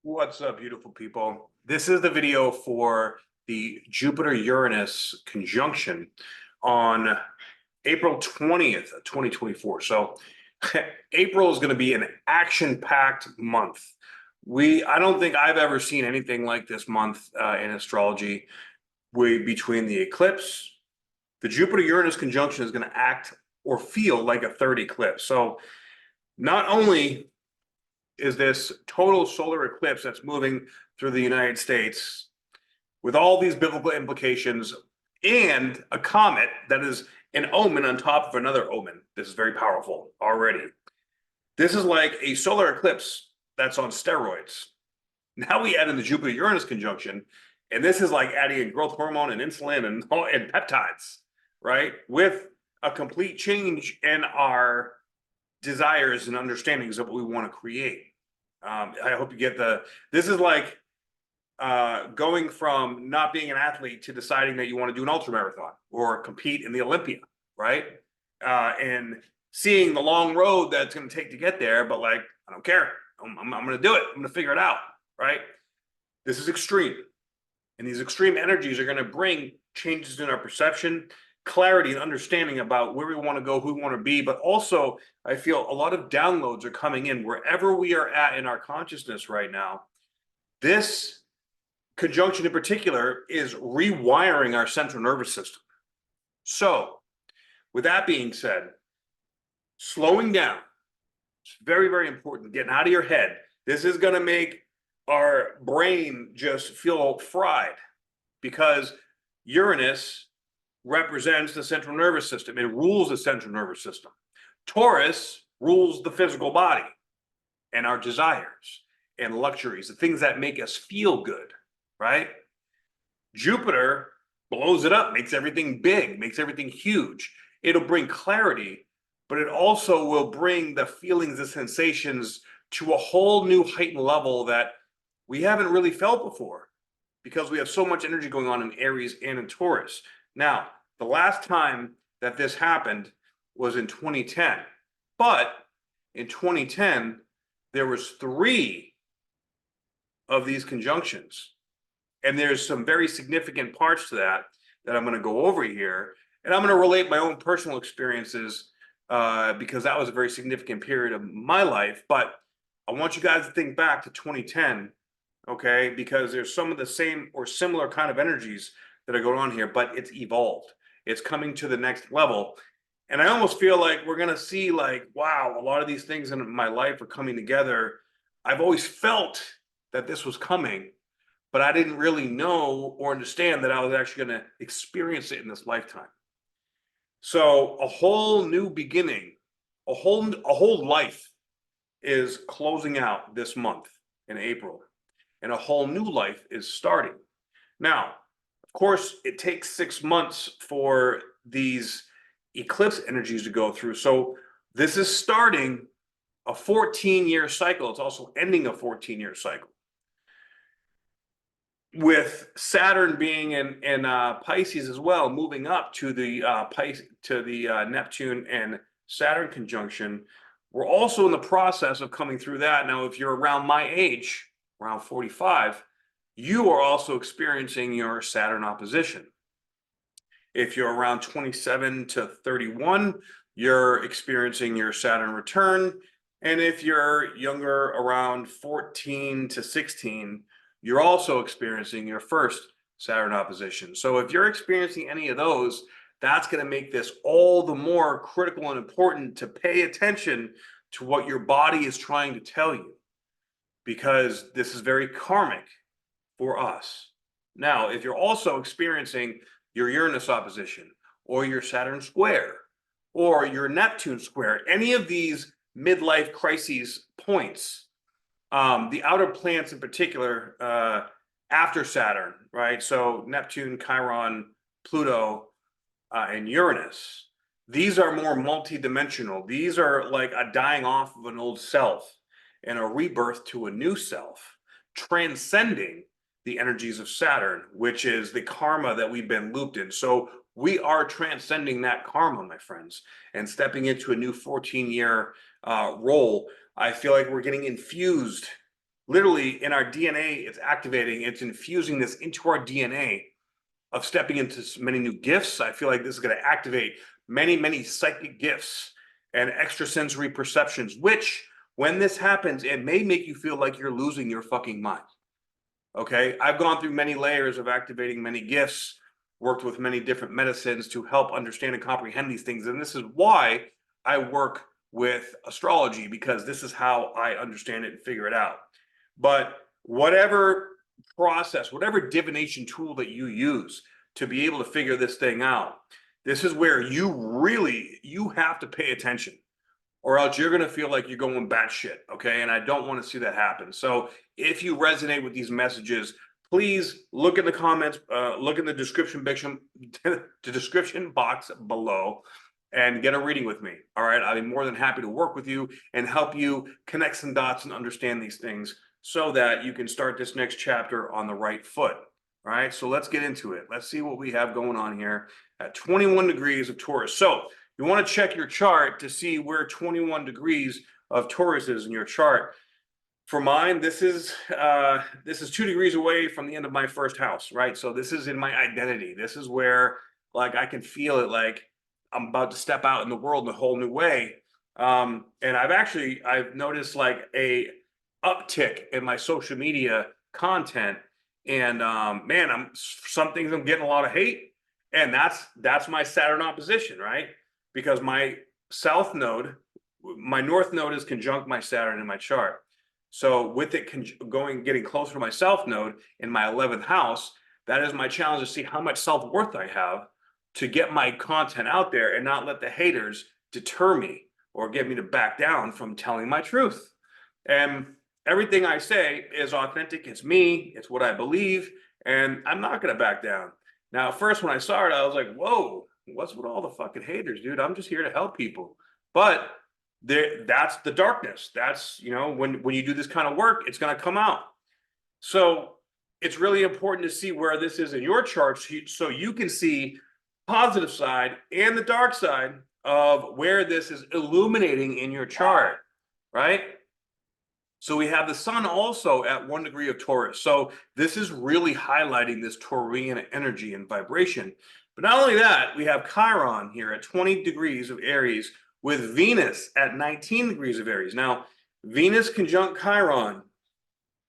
What's up, beautiful people? This is the video for the Jupiter-Uranus conjunction on April 20th, 2024. So April is going to be an action-packed month. I don't think I've ever seen anything like this month in astrology. Between the eclipse, the Jupiter-Uranus conjunction is going to act or feel like a third eclipse. So not only is this total solar eclipse that's moving through the United States with all these biblical implications and a comet that is an omen on top of another omen. This is very powerful already. This is like a solar eclipse that's on steroids. Now we add in the Jupiter-Uranus conjunction, and this is like adding in growth hormone and insulin and peptides, right? With a complete change in our desires and understandings of what we want to create. I hope you get this is like going from not being an athlete to deciding that you want to do an ultra marathon or compete in the Olympia, right? And seeing the long road that's going to take to get there, but like, I don't care. I'm going to do it. I'm going to figure it out, right? This is extreme. And these extreme energies are going to bring changes in our perception, clarity and understanding about where we want to go, who we want to be. But also, I feel a lot of downloads are coming in wherever we are at in our consciousness right now. This conjunction in particular is rewiring our central nervous system. So with that being said, slowing down, it's very, very important. Getting out of your head. This is going to make our brain just feel fried because Uranus represents the central nervous system. It rules the central nervous system. Taurus rules the physical body and our desires and luxuries, the things that make us feel good, right? Jupiter blows it up, makes everything big, makes everything huge. It'll bring clarity, but it also will bring the feelings, the sensations to a whole new heightened level that we haven't really felt before because we have so much energy going on in Aries and in Taurus. Now, the last time that this happened was in 2010, but in 2010, there was 3 of these conjunctions. And there's some very significant parts to that I'm going to go over here. And I'm going to relate my own personal experiences because that was a very significant period of my life. But I want you guys to think back to 2010, okay? Because there's some of the same or similar kind of energies that are going on here, but it's evolved. It's coming to the next level. And I almost feel like we're going to see like, wow, a lot of these things in my life are coming together. I've always felt that this was coming, but I didn't really know or understand that I was actually going to experience it in this lifetime. So a whole new beginning, a whole life is closing out this month in April, and a whole new life is starting. Now, of course, it takes 6 months for these eclipse energies to go through. So this is starting a 14-year cycle. It's also ending a 14-year cycle. With Saturn being in Pisces as well, moving up to the Neptune and Saturn conjunction, we're also in the process of coming through that. Now, if you're around my age, around 45, you are also experiencing your Saturn opposition. If you're around 27 to 31, you're experiencing your Saturn return. And if you're younger, around 14 to 16, you're also experiencing your first Saturn opposition. So if you're experiencing any of those, that's going to make this all the more critical and important to pay attention to what your body is trying to tell you, because this is very karmic for us. Now, if you're also experiencing your Uranus opposition or your Saturn square or your Neptune square, any of these midlife crises points, the outer planets in particular, after Saturn, right? So Neptune, Chiron, Pluto, and Uranus. These are more multidimensional. These are like a dying off of an old self and a rebirth to a new self, transcending the energies of Saturn, which is the karma that we've been looped in. So we are transcending that karma, my friends, and stepping into a new 14-year role. I feel like we're getting infused literally in our DNA, it's activating, it's infusing this into our DNA of stepping into many new gifts. I feel like this is going to activate many, many psychic gifts and extrasensory perceptions, which when this happens, it may make you feel like you're losing your fucking mind. Okay. I've gone through many layers of activating many gifts, worked with many different medicines to help understand and comprehend these things. And this is why I work with astrology, because this is how I understand it and figure it out. But whatever process, whatever divination tool that you use to be able to figure this thing out, this is where you have to pay attention, or else you're going to feel like you're going batshit. Okay. And I don't want to see that happen. So if you resonate with these messages, please look in the comments, look in the description box below and get a reading with me. All right. I'll be more than happy to work with you and help you connect some dots and understand these things so that you can start this next chapter on the right foot. All right. So let's get into it. Let's see what we have going on here at 21 degrees of Taurus. So you want to check your chart to see where 21 degrees of Taurus is in your chart. For mine, this is 2 degrees away from the end of my first house, right? So this is in my identity. This is where like I can feel it, like I'm about to step out in the world in a whole new way. And I've noticed like a uptick in my social media content, and man, some things I'm getting a lot of hate, and that's my Saturn opposition, right? Because my south node, my north node is conjunct my Saturn in my chart. So with it getting closer to my south node in my 11th house, that is my challenge to see how much self-worth I have to get my content out there and not let the haters deter me or get me to back down from telling my truth. And everything I say is authentic. It's me. It's what I believe. And I'm not going to back down. Now, at first, when I saw it, I was like, whoa, what's with all the fucking haters, dude? I'm just here to help people. But that's the darkness. That's, you know, when you do this kind of work, it's going to come out. So it's really important to see where this is in your chart so you can see positive side and the dark side of where this is illuminating in your chart, right? So we have the sun also at 1 degree of Taurus. So this is really highlighting this Taurian energy and vibration. But not only that, we have Chiron here at 20 degrees of Aries with Venus at 19 degrees of Aries. Now, Venus conjunct Chiron,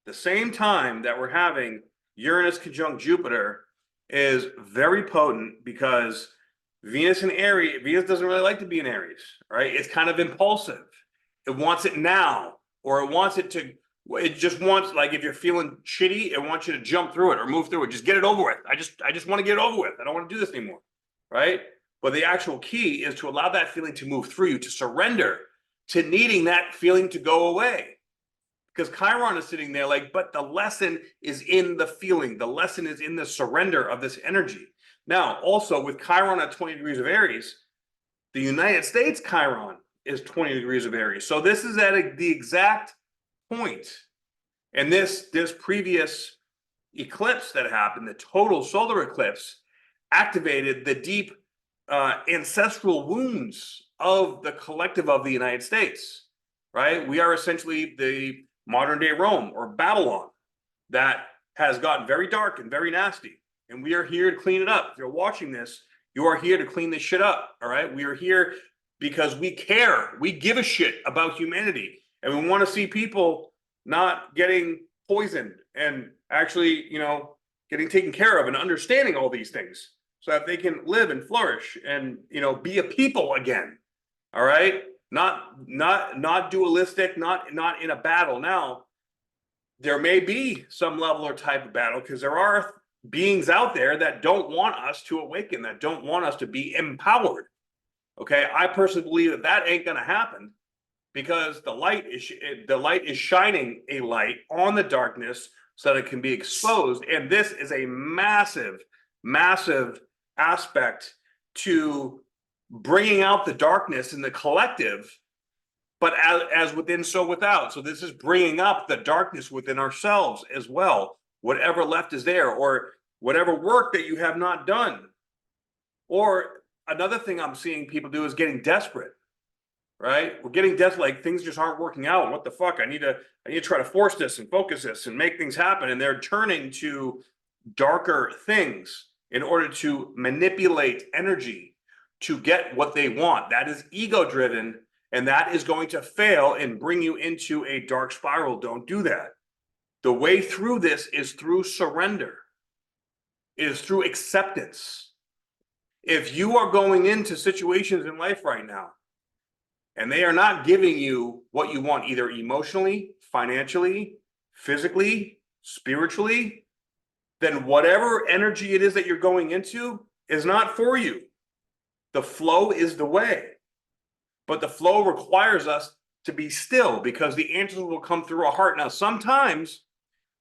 the same time that we're having Uranus conjunct Jupiter, is very potent because Venus in Aries, Venus doesn't really like to be in Aries, right? It's kind of impulsive. It wants it now, or it just wants, like, if you're feeling shitty, it wants you to jump through it or move through it. Just get it over with. I just want to get it over with. I don't want to do this anymore, right? But the actual key is to allow that feeling to move through you, to surrender to needing that feeling to go away. Because Chiron is sitting there like, but the lesson is in the feeling. The lesson is in the surrender of this energy. Now, also with Chiron at 20 degrees of Aries, the United States Chiron is 20 degrees of Aries. So this is at the exact point. And this previous eclipse that happened, the total solar eclipse, activated the deep ancestral wounds of the collective of the United States, right? We are essentially the modern day Rome or Babylon that has gotten very dark and very nasty. And we are here to clean it up. If you're watching this, you are here to clean this shit up, all right? We are here because we care. We give a shit about humanity. And we want to see people not getting poisoned and actually, you know, getting taken care of and understanding all these things so that they can live and flourish and, you know, be a people again. All right. Not dualistic, not in a battle. Now, there may be some level or type of battle because there are beings out there that don't want us to awaken, that don't want us to be empowered. Okay. I personally believe that ain't going to happen because the light is shining a light on the darkness so that it can be exposed. And this is a massive, massive aspect to bringing out the darkness in the collective, but as within, so without. So this is bringing up the darkness within ourselves as well, whatever left is there, or whatever work that you have not done. Or another thing I'm seeing people do is getting desperate. right? We're getting death like things just aren't working out. What the fuck? I need to try to force this and focus this and make things happen. And they're turning to darker things in order to manipulate energy to get what they want. That is ego driven, and that is going to fail and bring you into a dark spiral. Don't do that. The way through this is through surrender. It is through acceptance. If you are going into situations in life right now and they are not giving you what you want, either emotionally, financially, physically, spiritually, then whatever energy it is that you're going into is not for you. The flow is the way. But the flow requires us to be still, because the answers will come through our heart. Now, sometimes,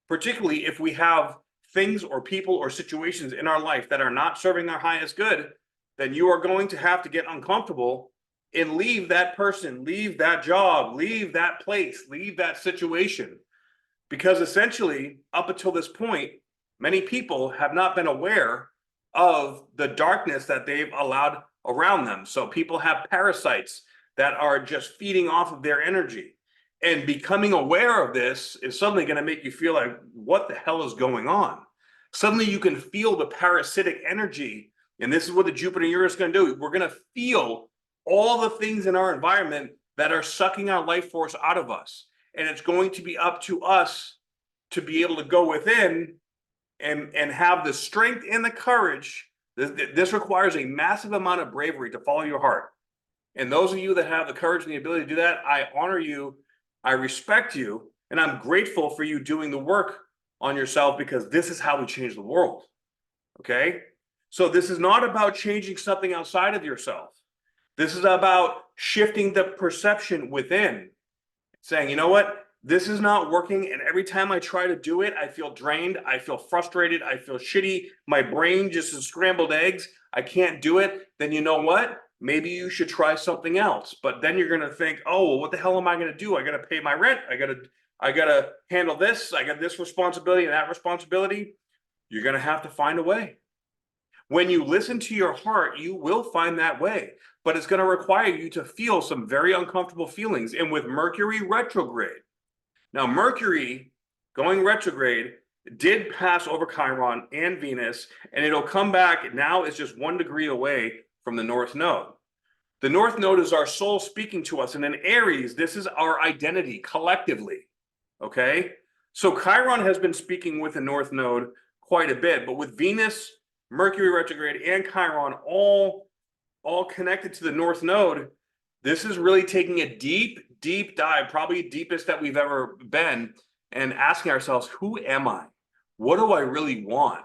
particularly if we have things or people or situations in our life that are not serving our highest good, then you are going to have to get uncomfortable and leave that person, leave that job, leave that place, leave that situation. Because essentially, up until this point, many people have not been aware of the darkness that they've allowed around them. So people have parasites that are just feeding off of their energy. And becoming aware of this is suddenly going to make you feel like, what the hell is going on? Suddenly you can feel the parasitic energy. And this is what the Jupiter-Uranus is going to do. We're going to feel all the things in our environment that are sucking our life force out of us. And it's going to be up to us to be able to go within and have the strength and the courage. This requires a massive amount of bravery to follow your heart. And those of you that have the courage and the ability to do that, I honor you, I respect you, and I'm grateful for you doing the work on yourself, because this is how we change the world, okay? So this is not about changing something outside of yourself. This is about shifting the perception within, saying, you know what? This is not working, and every time I try to do it, I feel drained, I feel frustrated, I feel shitty, my brain just is scrambled eggs, I can't do it. Then you know what? Maybe you should try something else. But then you're going to think, oh, well, what the hell am I going to do? I got to pay my rent. I got to handle this. I got this responsibility and that responsibility. You're going to have to find a way. When you listen to your heart, you will find that way. But it's going to require you to feel some very uncomfortable feelings. And with Mercury retrograde, now Mercury going retrograde did pass over Chiron and Venus, and it'll come back. Now it's just 1 degree away from the North Node. The North Node is our soul speaking to us. And in Aries, this is our identity collectively, okay? So Chiron has been speaking with the North Node quite a bit, but with Venus, Mercury retrograde, and Chiron all connected to the North Node, this is really taking a deep, deep dive, probably deepest that we've ever been, and asking ourselves, who am I? What do I really want?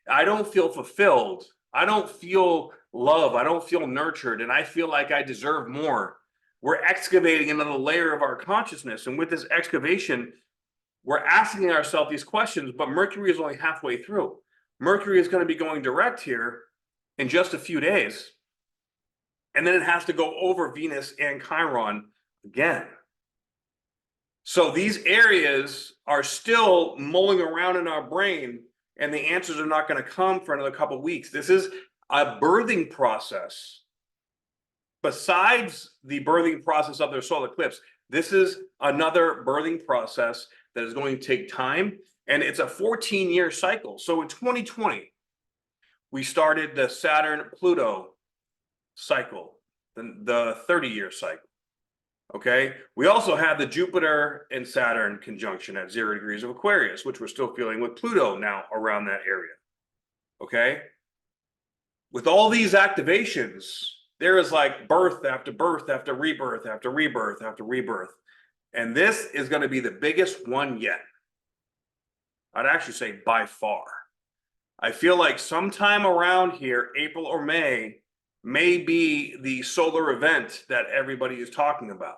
I don't feel fulfilled. I don't feel love. I don't feel nurtured, and I feel like I deserve more. We're excavating another layer of our consciousness, and with this excavation, we're asking ourselves these questions, but Mercury is only halfway through. Mercury is going to be going direct here in just a few days, and then it has to go over Venus and Chiron again. So these areas are still mulling around in our brain, and the answers are not going to come for another couple of weeks. This is a birthing process. Besides the birthing process of their solar eclipse, this is another birthing process that is going to take time, and it's a 14-year cycle. So in 2020, we started the Saturn-Pluto cycle, the 30-year cycle. Okay, we also had the Jupiter and Saturn conjunction at 0 degrees of Aquarius, which we're still feeling with Pluto now around that area. Okay, with all these activations, there is like birth after birth after rebirth after rebirth after rebirth. And this is going to be the biggest one yet. I'd actually say by far. I feel like sometime around here, April or May be the solar event that everybody is talking about.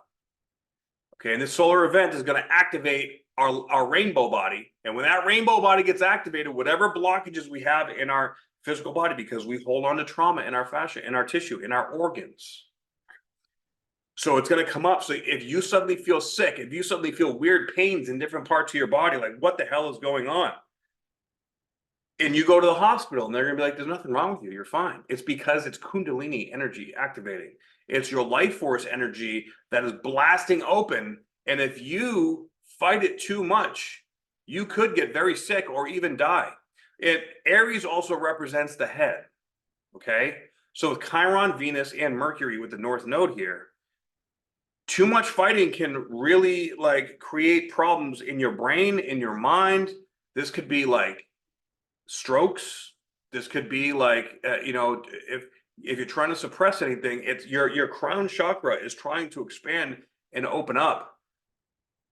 Okay, and this solar event is going to activate our rainbow body. And when that rainbow body gets activated, whatever blockages we have in our physical body, because we hold on to trauma in our fascia, in our tissue, in our organs. So it's going to come up. So if you suddenly feel sick, if you suddenly feel weird pains in different parts of your body, like what the hell is going on? And you go to the hospital and they're gonna be like, there's nothing wrong with you, you're fine. It's because it's Kundalini energy activating. It's your life force energy that is blasting open. And if you fight it too much, you could get very sick or even die. Aries also represents the head. Okay. So with Chiron, Venus, and Mercury with the North Node here, too much fighting can really like create problems in your brain, in your mind. This could be like strokes. This could be like, if you're trying to suppress anything, it's your crown chakra is trying to expand and open up.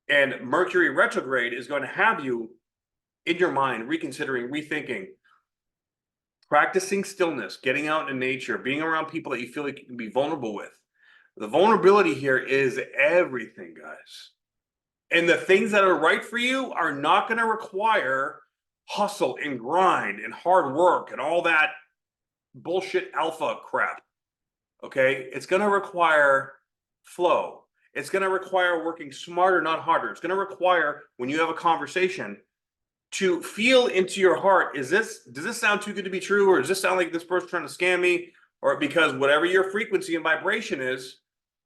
And Mercury retrograde is going to have you in your mind reconsidering, rethinking, practicing stillness, getting out in nature, being around people that you feel like you can be vulnerable with. The vulnerability here is everything, guys. And the things that are right for you are not going to require hustle and grind and hard work and all that bullshit alpha crap. Okay? It's going to require flow. It's going to require working smarter, not harder. It's going to require, when you have a conversation, to feel into your heart, does this sound too good to be true? Or does this sound like this person's trying to scam me? Or because whatever your frequency and vibration is,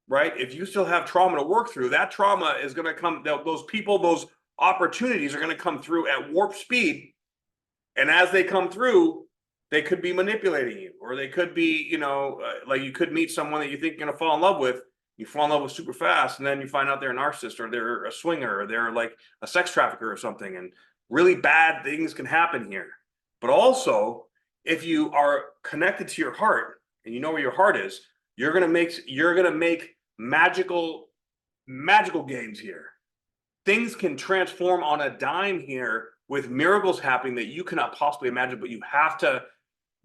right? If you still have trauma to work through, that trauma is going to come, those people, those opportunities are going to come through at warp speed. And as they come through, they could be manipulating you, or they could be, like you could meet someone that you think you're going to fall in love with. You fall in love with super fast, and then you find out they're a narcissist, or they're a swinger, or they're like a sex trafficker or something. And really bad things can happen here. But also, if you are connected to your heart and you know where your heart is, you're gonna make magical gains here. Things can transform on a dime here with miracles happening that you cannot possibly imagine, but you have to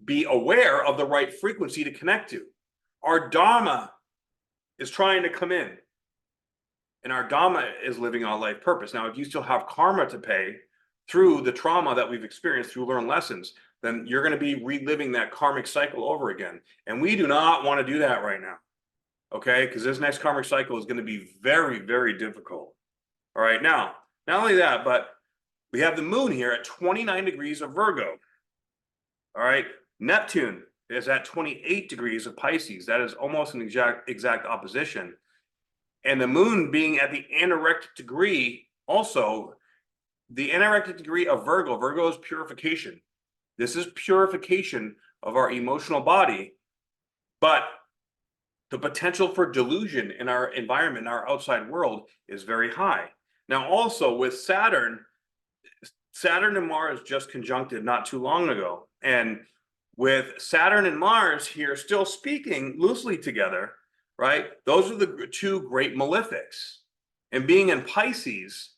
be aware of the right frequency to connect to. Our Dharma is trying to come in, and our Dharma is living on life purpose. Now, if you still have karma to pay through the trauma that we've experienced through learned lessons, then you're going to be reliving that karmic cycle over again. And we do not want to do that right now. Okay? Because this next karmic cycle is going to be very, very difficult. All right. Now, not only that, but we have the moon here at 29 degrees of Virgo. All right. Neptune is at 28 degrees of Pisces. That is almost an exact opposition. And the moon being at the anorectic degree, also the anorectic degree of Virgo. Virgo is purification. This is purification of our emotional body, but the potential for delusion in our environment, in our outside world, is very high. Now, also with Saturn and Mars just conjuncted not too long ago. And with Saturn and Mars here still speaking loosely together, right? Those are the two great malefics. And being in Pisces,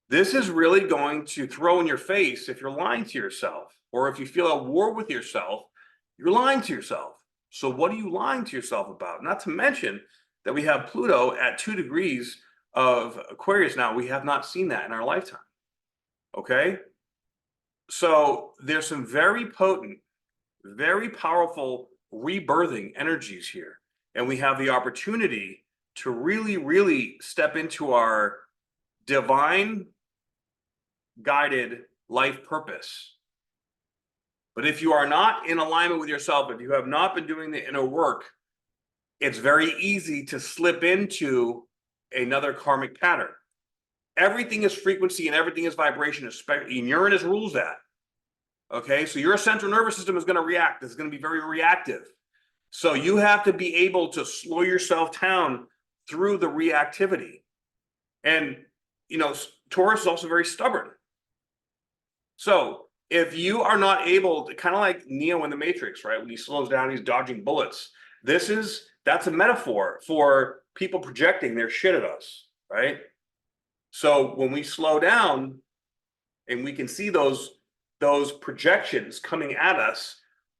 this is really going to throw in your face if you're lying to yourself, or if you feel at war with yourself, you're lying to yourself. So what are you lying to yourself about? Not to mention that we have Pluto at 2 degrees of Aquarius now. We have not seen that in our lifetime. Okay? So there's some very potent, very powerful rebirthing energies here. And we have the opportunity to really, really step into our divine guided life purpose. But if you are not in alignment with yourself, if you have not been doing the inner work, it's very easy to slip into another karmic pattern. Everything is frequency and everything is vibration, especially Uranus rules that. Okay, so your central nervous system is going to react. It's going to be very reactive. So you have to be able to slow yourself down through the reactivity. And, Taurus is also very stubborn. So if you are not able to, kind of like Neo in the Matrix, right? When he slows down, he's dodging bullets. That's a metaphor for people projecting their shit at us, right? So when we slow down and we can see those projections coming at us,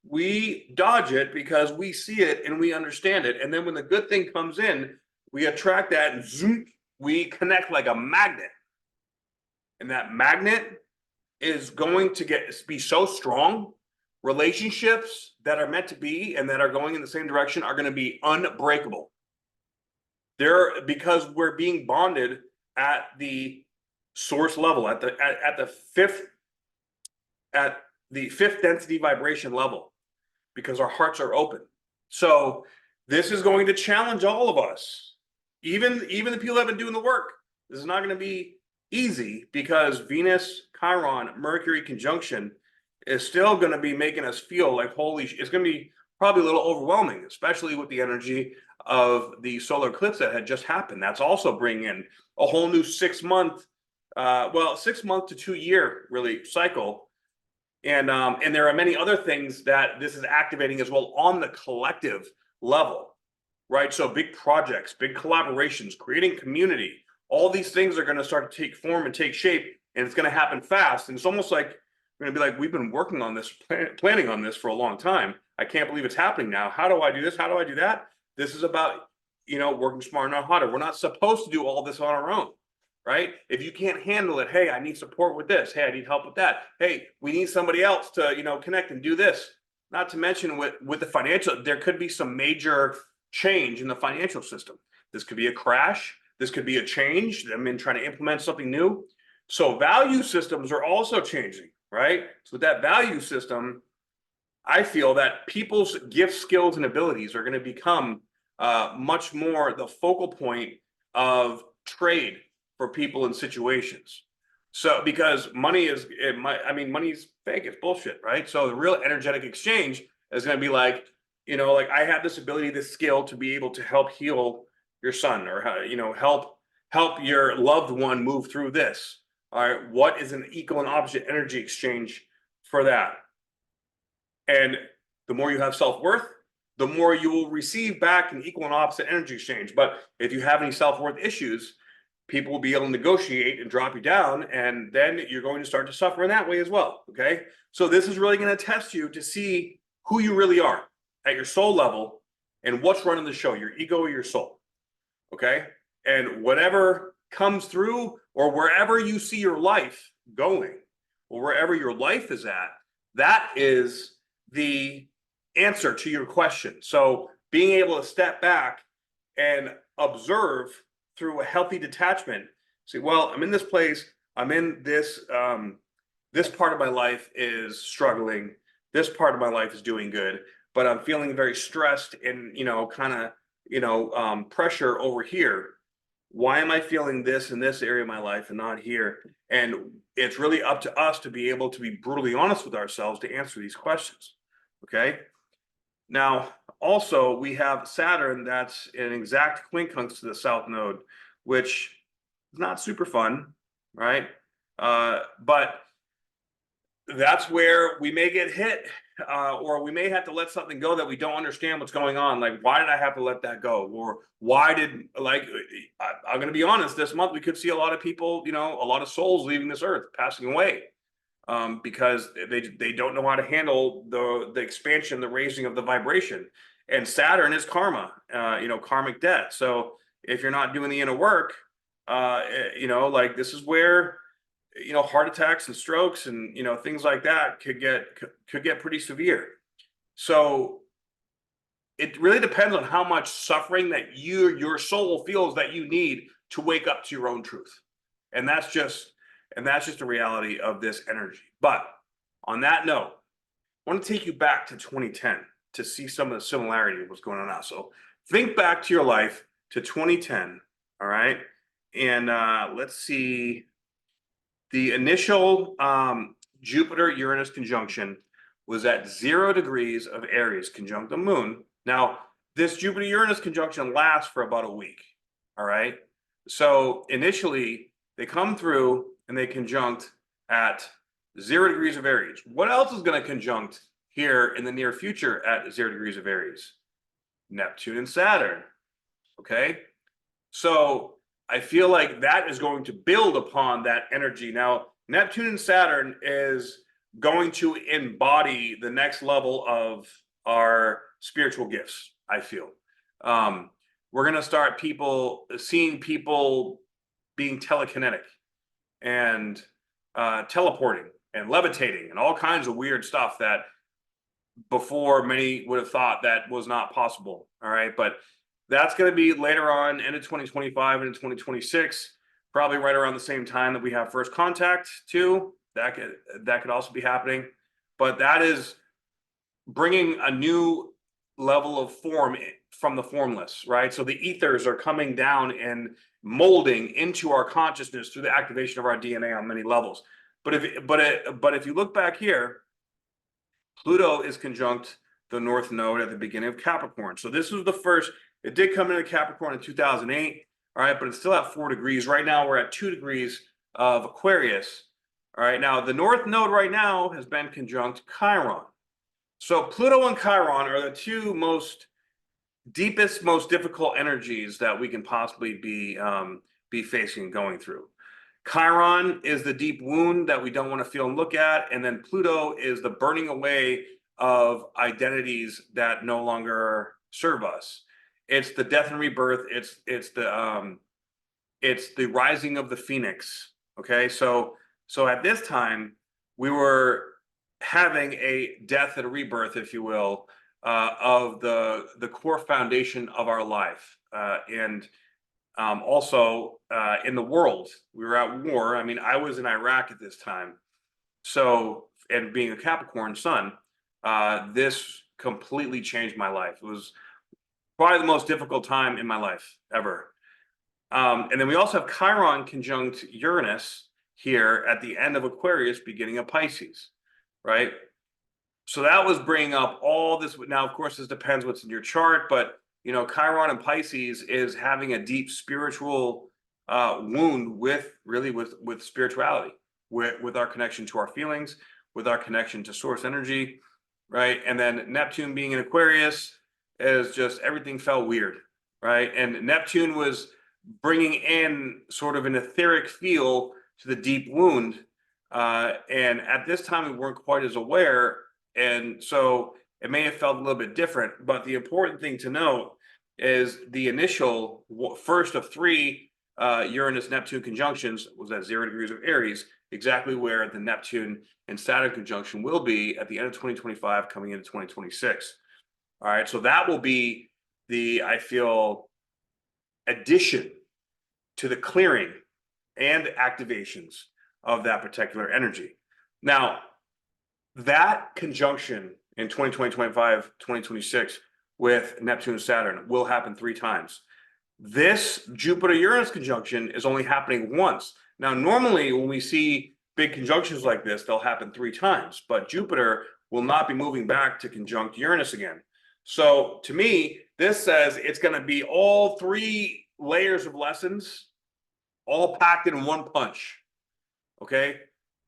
we dodge it because we see it and we understand it. And then when the good thing comes in, we attract that and zoom, we connect like a magnet. And that magnet is going to be so strong. Relationships that are meant to be and that are going in the same direction are going to be unbreakable. Because we're being bonded at the source level, at the the fifth density vibration level because our hearts are open. So this is going to challenge all of us, even the people that have been doing the work. This is not going to be easy because Venus, Chiron, Mercury conjunction is still going to be making us feel like it's going to be probably a little overwhelming, especially with the energy of the solar eclipse that had just happened. That's also bringing in a whole new 6 month, 6 month to 2 year really cycle. And there are many other things that this is activating as well on the collective level, right? So big projects, big collaborations, creating community, all these things are going to start to take form and take shape, and it's going to happen fast. And it's almost like we're going to be like, we've been working on this, planning on this for a long time. I can't believe it's happening now. How do I do this? How do I do that? This is about, working smarter, not harder. We're not supposed to do all this on our own, right? If you can't handle it, hey, I need support with this. Hey, I need help with that. Hey, we need somebody else to, connect and do this. Not to mention with the financial, there could be some major change in the financial system. This could be a crash. This could be a change. Trying to implement something new. So value systems are also changing, right? So with that value system, I feel that people's gifts, skills, and abilities are going to become much more the focal point of trade for people in situations. So because money's fake, it's bullshit, right? So the real energetic exchange is going to be like, like I have this ability, this skill to be able to help heal your son, or help your loved one move through this. All right, what is an equal and opposite energy exchange for that? And the more you have self-worth, the more you will receive back an equal and opposite energy exchange. But if you have any self-worth issues, people will be able to negotiate and drop you down, and then you're going to start to suffer in that way as well, okay? So this is really going to test you to see who you really are at your soul level and what's running the show, your ego or your soul, okay? And whatever comes through, or wherever you see your life going, or wherever your life is at, that is the answer to your question. So being able to step back and observe through a healthy detachment, say, well, I'm in this place, I'm in this, this part of my life is struggling, this part of my life is doing good, but I'm feeling very stressed and, pressure over here. Why am I feeling this in this area of my life and not here? And it's really up to us to be able to be brutally honest with ourselves to answer these questions, okay? Now, also, we have Saturn that's an exact quincunx to the South Node, which is not super fun, right? But that's where we may get hit, or we may have to let something go that we don't understand what's going on. Like, why did I have to let that go? Or why did, I'm going to be honest, this month we could see a lot of people, a lot of souls leaving this earth, passing away. Because they don't know how to handle the expansion, the raising of the vibration. And Saturn is karma, karmic debt. So if you're not doing the inner work, this is where, heart attacks and strokes and, things like that could get pretty severe. So it really depends on how much suffering that your soul feels that you need to wake up to your own truth. And that's just the reality of this energy. But on that note, I want to take you back to 2010 to see some of the similarity of what's going on now. So think back to your life to 2010, all right? And let's see. The initial Jupiter-Uranus conjunction was at 0 degrees of Aries conjunct the moon. Now, this Jupiter-Uranus conjunction lasts for about a week, all right? So initially, they come through and they conjunct at 0 degrees of Aries. What else is going to conjunct here in the near future at 0 degrees of Aries? Neptune and Saturn, okay? So I feel like that is going to build upon that energy. Now, Neptune and Saturn is going to embody the next level of our spiritual gifts, I feel. We're going to start seeing people being telekinetic and teleporting and levitating and all kinds of weird stuff that before many would have thought that was not possible. All right. But that's going to be later on, end of 2025 and 2026, probably right around the same time that we have first contact too. That could also be happening. but that is bringing a new level of form from the formless, right? So the ethers are coming down and molding into our consciousness through the activation of our DNA on many levels. But if you look back here, Pluto is conjunct the North Node at the beginning of Capricorn. So this was the first. It did come into Capricorn in 2008, all right, but it's still at 4 degrees. Right now, we're at 2 degrees of Aquarius. All right, now the North Node right now has been conjunct Chiron. So Pluto and Chiron are the two deepest, most difficult energies that we can possibly be facing and going through. Chiron is the deep wound that we don't want to feel and look at, and then Pluto is the burning away of identities that no longer serve us. It's the death and rebirth. It's the rising of the phoenix. Okay, so at this time we were having a death and a rebirth, if you will, of the core foundation of our life, and also in the world. We were at war. I mean, I was in Iraq at this time, so, and being a Capricorn sun, this completely changed my life. It was probably the most difficult time in my life ever. And then we also have Chiron conjunct Uranus here at the end of Aquarius, beginning of Pisces, right? So that was bringing up all this. Now, of course, this depends what's in your chart, but you know, Chiron and Pisces is having a deep spiritual wound with spirituality, with our connection to our feelings, with our connection to source energy, right? And then Neptune being in Aquarius is just everything felt weird, right? And Neptune was bringing in sort of an etheric feel to the deep wound. And at this time, we weren't quite as aware. And so it may have felt a little bit different. But the important thing to note is the initial first of 3 Uranus-Neptune conjunctions was at 0 degrees of Aries, exactly where the Neptune and Saturn conjunction will be at the end of 2025, coming into 2026. All right, so that will be the, I feel, addition to the clearing and activations of that particular energy. Now, that conjunction in 2020, 2025, 2026 with Neptune and Saturn will happen 3 times. This Jupiter-Uranus conjunction is only happening once. Now, normally when we see big conjunctions like this, they'll happen 3 times, but Jupiter will not be moving back to conjunct Uranus again. So to me, this says it's going to be all 3 layers of lessons all packed in one punch. Okay.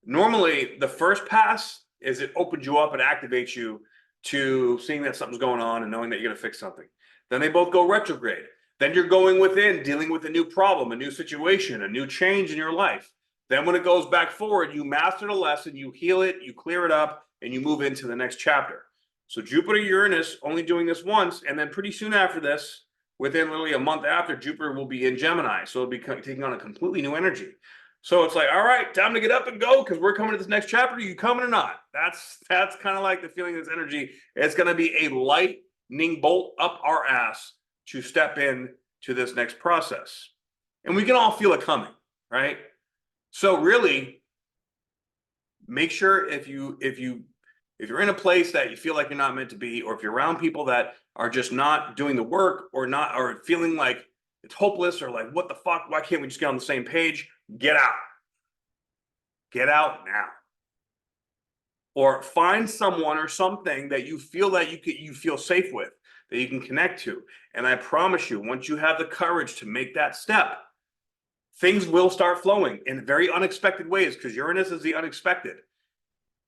Normally the first pass is it opens you up and activates you to seeing that something's going on and knowing that you're going to fix something. Then they both go retrograde. Then you're going within, dealing with a new problem, a new situation, a new change in your life. Then when it goes back forward, you master the lesson, you heal it, you clear it up, and you move into the next chapter. So Jupiter-Uranus only doing this once, and then pretty soon after this, within literally a month after, Jupiter will be in Gemini. So it'll be taking on a completely new energy. So it's like, all right, time to get up and go because we're coming to this next chapter. Are you coming or not? That's kind of like the feeling of this energy. It's going to be a lightning bolt up our ass to step in to this next process. And we can all feel it coming, right? So really, make sure if you're in a place that you feel like you're not meant to be, or if you're around people that are just not doing the work or feeling like it's hopeless or like, what the fuck, why can't we just get on the same page? Get out. Get out now. Or find someone or something that you feel that you feel safe with, that you can connect to. And I promise you, once you have the courage to make that step, things will start flowing in very unexpected ways, because Uranus is the unexpected.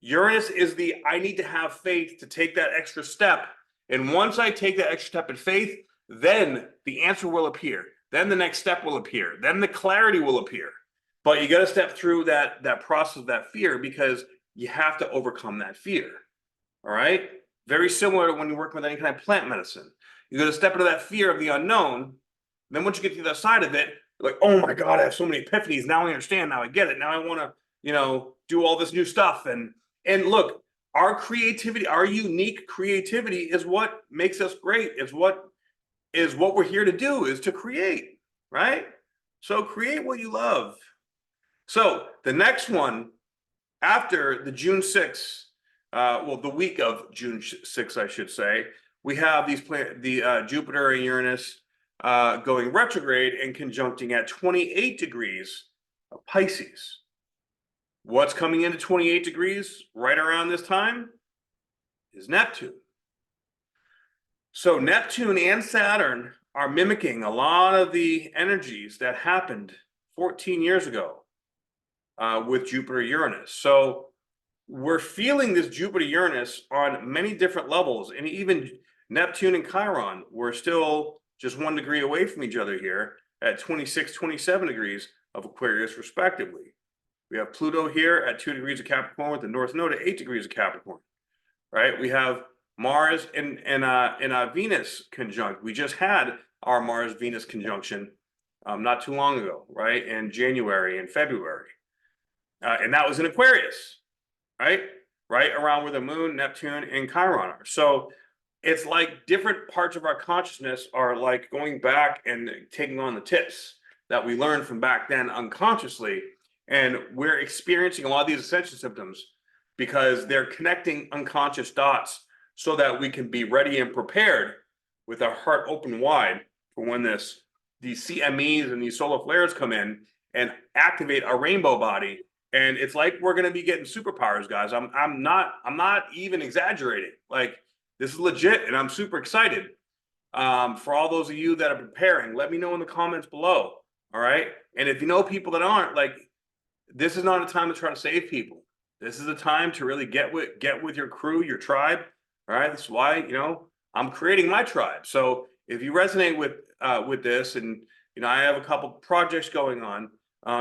Uranus is the, I need to have faith to take that extra step. And once I take that extra step in faith, then the answer will appear. Then the next step will appear. Then the clarity will appear. But you got to step through that process of that fear, because you have to overcome that fear. All right? Very similar to when you're working with any kind of plant medicine. You got to step into that fear of the unknown. Then once you get to the other side of it, you're like, oh my God, I have so many epiphanies. Now I understand. Now I get it. Now I want to, do all this new stuff. And look, our creativity, our unique creativity is what makes us great. Is what we're here to do, is to create, right? So create what you love. So the next one, after the June 6th well, the week of June 6th, I should say, we have the Jupiter and Uranus going retrograde and conjuncting at 28 degrees of Pisces. What's coming into 28 degrees right around this time is Neptune. So Neptune and Saturn are mimicking a lot of the energies that happened 14 years ago with Jupiter-Uranus. So we're feeling this Jupiter-Uranus on many different levels, and even Neptune and Chiron, we're still just 1 degree away from each other here at 26, 27 degrees of Aquarius, respectively. We have Pluto here at 2 degrees of Capricorn with the North Node at 8 degrees of Capricorn, right? We have Mars and Venus conjunct. We just had our Mars-Venus conjunction not too long ago, right? In January and February. And that was in Aquarius, right? Right around where the Moon, Neptune, and Chiron are. So it's like different parts of our consciousness are like going back and taking on the tips that we learned from back then unconsciously. And we're experiencing a lot of these ascension symptoms because they're connecting unconscious dots so that we can be ready and prepared with our heart open wide for when these CMEs and these solar flares come in and activate our rainbow body. And it's like we're going to be getting superpowers, guys. I'm not even exaggerating. Like, this is legit, and I'm super excited. For all those of you that are preparing, let me know in the comments below. All right. And if you know people that aren't, like, this is not a time to try to save people. This is a time to really get with your crew, your tribe. All right. That's why, I'm creating my tribe. So if you resonate with this, and I have a couple projects going on,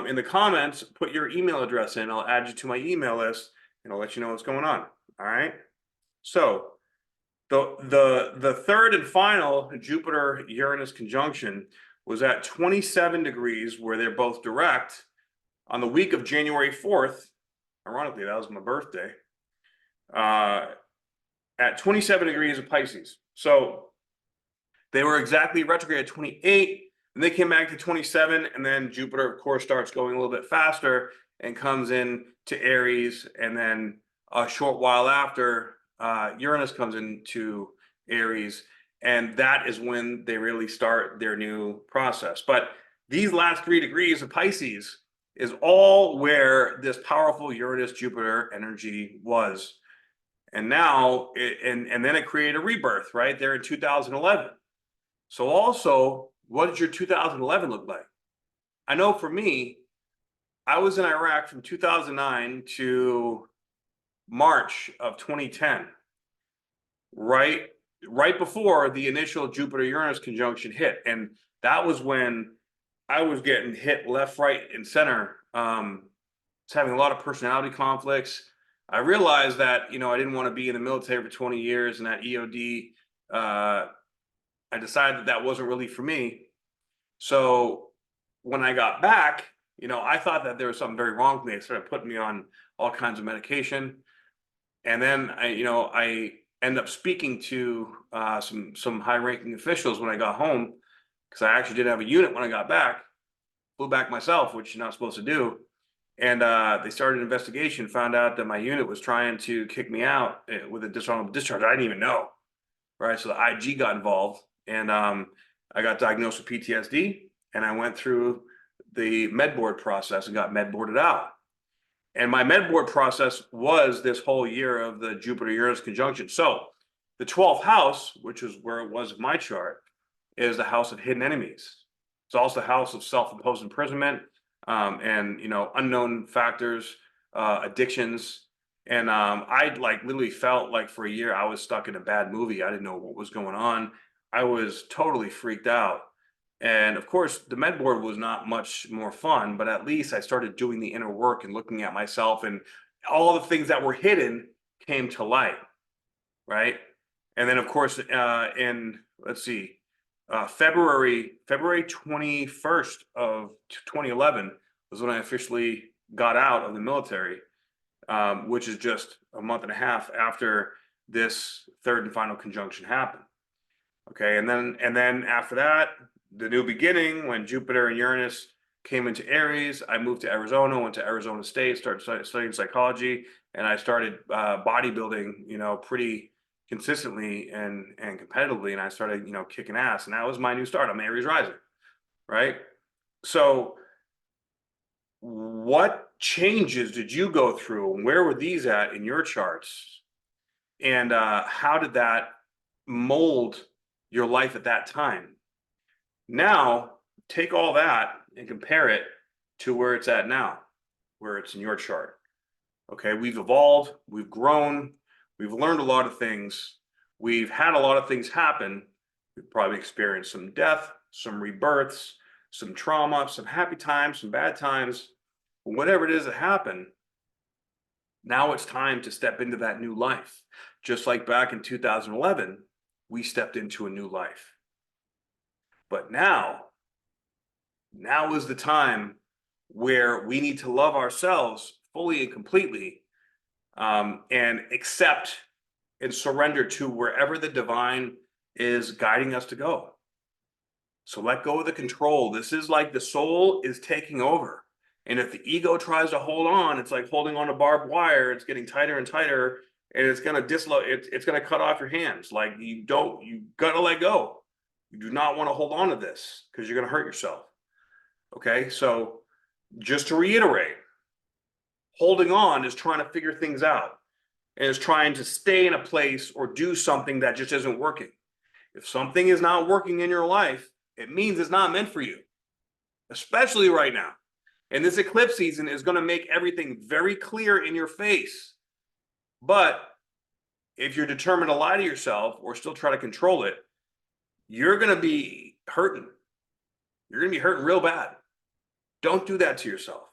in the comments, put your email address in. I'll add you to my email list, and I'll let you know what's going on. All right. So the third and final Jupiter-Uranus conjunction was at 27 degrees, where they're both direct on the week of January 4th. Ironically, that was my birthday. At 27 degrees of Pisces. So they were exactly retrograde at 28, and they came back to 27, and then Jupiter, of course, starts going a little bit faster and comes in to Aries, and then a short while after, Uranus comes into Aries, and that is when they really start their new process. But these last 3 degrees of Pisces is all where this powerful Uranus-Jupiter energy was. And now, and then it created a rebirth right there in 2011. So also, what did your 2011 look like? I know for me, I was in Iraq from 2009 to March of 2010, right before the initial Jupiter-Uranus conjunction hit. And that was when I was getting hit left, right, and center. I was having a lot of personality conflicts. I realized that, I didn't want to be in the military for 20 years, and that EOD, I decided that wasn't really for me. So when I got back, I thought that there was something very wrong with me. They started putting me on all kinds of medication. And then I ended up speaking to some high-ranking officials when I got home, because I actually did have a unit when I got back. Flew back myself, which you're not supposed to do. And they started an investigation, found out that my unit was trying to kick me out with a dishonorable discharge. I didn't even know, right? So the IG got involved, and I got diagnosed with PTSD, and I went through the med board process and got med boarded out. And my med board process was this whole year of the Jupiter-Uranus conjunction. So the 12th house, which is where it was in my chart, is the house of hidden enemies. It's also the house of self-imposed imprisonment, and unknown factors, addictions. And I literally felt like for a year I was stuck in a bad movie. I didn't know what was going on. I was totally freaked out. And of course, the med board was not much more fun, but at least I started doing the inner work and looking at myself, and all the things that were hidden came to light, right? And then of course, in, let's see, February 21st of 2011 was when I officially got out of the military, which is just a month and a half after this third and final conjunction happened. Okay, and then after that, the new beginning, when Jupiter and Uranus came into Aries. I moved to Arizona, went to Arizona State, started studying psychology, and I started bodybuilding, pretty consistently and competitively. And I started, kicking ass. And that was my new start. I'm Aries rising, right? So what changes did you go through, and where were these at in your charts? And how did that mold your life at that time? Now, take all that and compare it to where it's at now, where it's in your chart. Okay, we've evolved, we've grown, we've learned a lot of things, we've had a lot of things happen. We've probably experienced some death, some rebirths, some trauma, some happy times, some bad times, whatever it is that happened. Now it's time to step into that new life. Just like back in 2011, we stepped into a new life. But now is the time where we need to love ourselves fully and completely, and accept and surrender to wherever the divine is guiding us to go. So let go of the control. This is like the soul is taking over. And if the ego tries to hold on, it's like holding on to barbed wire. It's getting tighter and tighter, and it's going to dislocate. It's going to cut off your hands. Like you got to let go. You do not want to hold on to this because you're going to hurt yourself. Okay. So just to reiterate, holding on is trying to figure things out and is trying to stay in a place or do something that just isn't working. If something is not working in your life, it means it's not meant for you, especially right now. And this eclipse season is going to make everything very clear in your face. But if you're determined to lie to yourself or still try to control it, you're going to be hurting. You're going to be hurting real bad. Don't do that to yourself.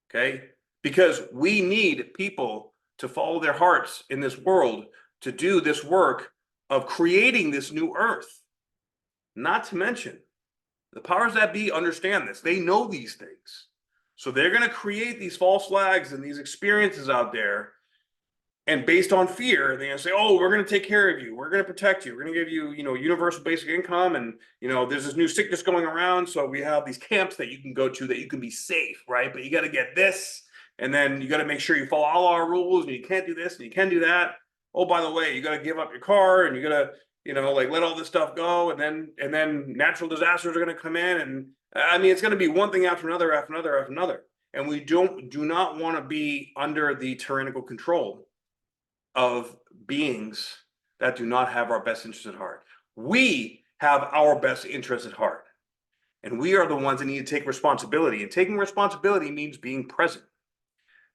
Okay? Because we need people to follow their hearts in this world to do this work of creating this new earth. Not to mention, the powers that be understand this. They know these things. So they're going to create these false flags and these experiences out there. And based on fear, they're going to say, oh, we're going to take care of you. We're going to protect you. We're going to give you, universal basic income. And, there's this new sickness going around. So we have these camps that you can go to that you can be safe, right? But you got to get this. And then you got to make sure you follow all our rules, and you can't do this and you can do that. Oh, by the way, you got to give up your car, and you got to, let all this stuff go. And then natural disasters are going to come in. And I mean, it's going to be one thing after another, after another, after another. And we do not want to be under the tyrannical control of beings that do not have our best interests at heart. We have our best interests at heart. And we are the ones that need to take responsibility. And taking responsibility means being present.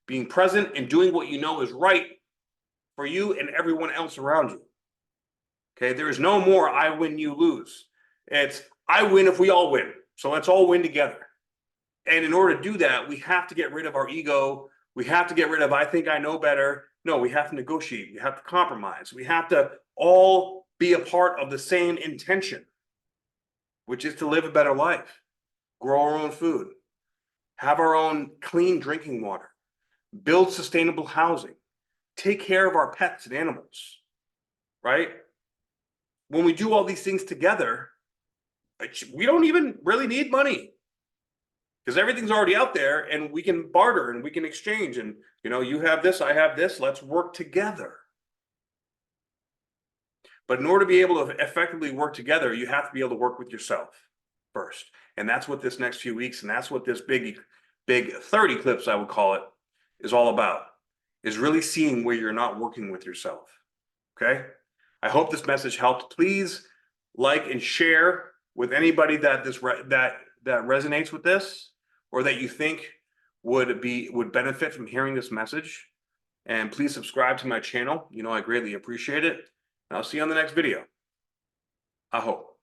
Being present and doing what you know is right for you and everyone else around you. Okay, there is no more I win, you lose. It's I win if we all win. So let's all win together. And in order to do that, we have to get rid of our ego. We have to get rid of I think I know better. No, we have to negotiate. We have to compromise. We have to all be a part of the same intention, which is to live a better life, grow our own food, have our own clean drinking water, build sustainable housing, take care of our pets and animals, right? When we do all these things together, we don't even really need money because everything's already out there and we can barter and we can exchange. And, you have this, I have this, let's work together. But in order to be able to effectively work together, you have to be able to work with yourself first. And that's what this next few weeks, and that's what this big third eclipse, I would call it, is all about, is really seeing where you're not working with yourself. Okay? I hope this message helped. Please like and share with anybody that that resonates with this, or that you think would benefit from hearing this message. And please subscribe to my channel. I greatly appreciate it. And I'll see you on the next video. I hope.